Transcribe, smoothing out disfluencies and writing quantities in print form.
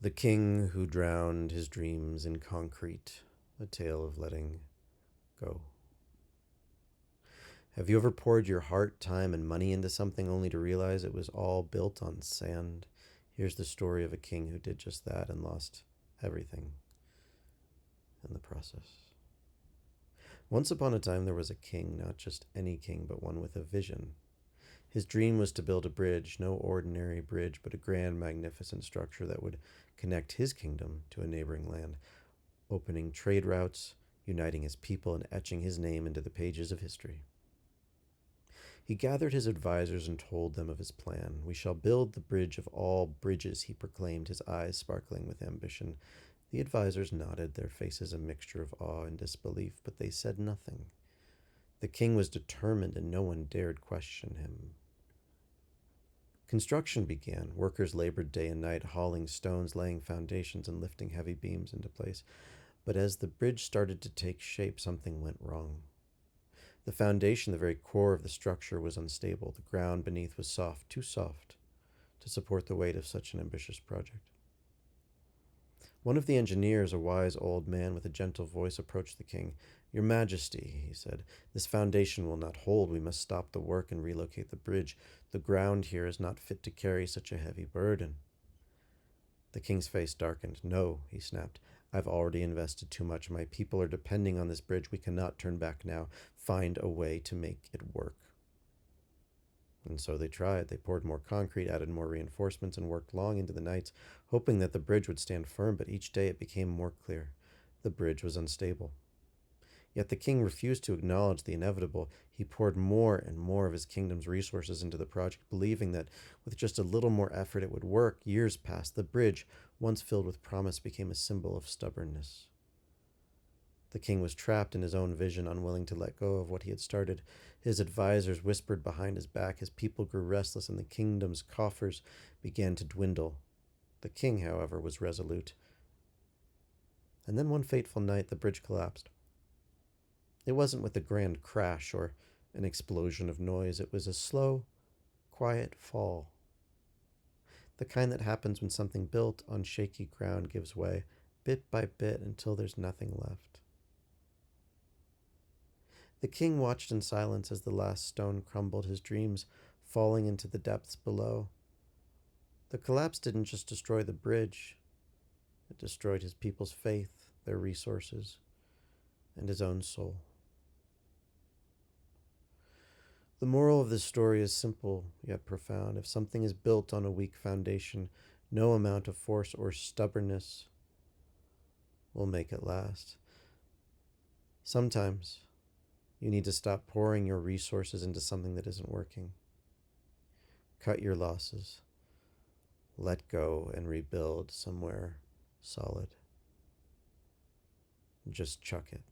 The king who drowned his dreams in concrete, a tale of letting go. Have you ever poured your heart, time, and money into something only to realize it was all built on sand? Here's the story of a king who did just that and lost everything in the process. Once upon a time, there was a king, not just any king, but one with a vision. His dream was to build a bridge, no ordinary bridge, but a grand, magnificent structure that would connect his kingdom to a neighboring land, opening trade routes, uniting his people, and etching his name into the pages of history. He gathered his advisers and told them of his plan. We shall build the bridge of all bridges, he proclaimed, his eyes sparkling with ambition. The advisers nodded, their faces a mixture of awe and disbelief, but they said nothing. The king was determined, and no one dared question him. Construction began. Workers labored day and night, hauling stones, laying foundations, and lifting heavy beams into place. But as the bridge started to take shape, something went wrong. The foundation, the very core of the structure, was unstable. The ground beneath was soft, too soft to support the weight of such an ambitious project. One of the engineers, a wise old man with a gentle voice, approached the king. "Your Majesty," he said, "this foundation will not hold. We must stop the work and relocate the bridge. The ground here is not fit to carry such a heavy burden." The king's face darkened. "No," he snapped. "I've already invested too much. My people are depending on this bridge. We cannot turn back now. Find a way to make it work." And so they tried. They poured more concrete, added more reinforcements, and worked long into the nights, hoping that the bridge would stand firm, but each day it became more clear. The bridge was unstable. Yet the king refused to acknowledge the inevitable. He poured more and more of his kingdom's resources into the project, believing that with just a little more effort it would work. Years passed. The bridge, once filled with promise, became a symbol of stubbornness. The king was trapped in his own vision, unwilling to let go of what he had started. His advisers whispered behind his back. His people grew restless, and the kingdom's coffers began to dwindle. The king, however, was resolute. And then one fateful night, the bridge collapsed. It wasn't with a grand crash or an explosion of noise. It was a slow, quiet fall. The kind that happens when something built on shaky ground gives way, bit by bit, until there's nothing left. The king watched in silence as the last stone crumbled, his dreams falling into the depths below. The collapse didn't just destroy the bridge, it destroyed his people's faith, their resources, and his own soul. The moral of this story is simple yet profound. If something is built on a weak foundation, no amount of force or stubbornness will make it last. Sometimes you need to stop pouring your resources into something that isn't working. Cut your losses. Let go and rebuild somewhere solid. Just chuck it.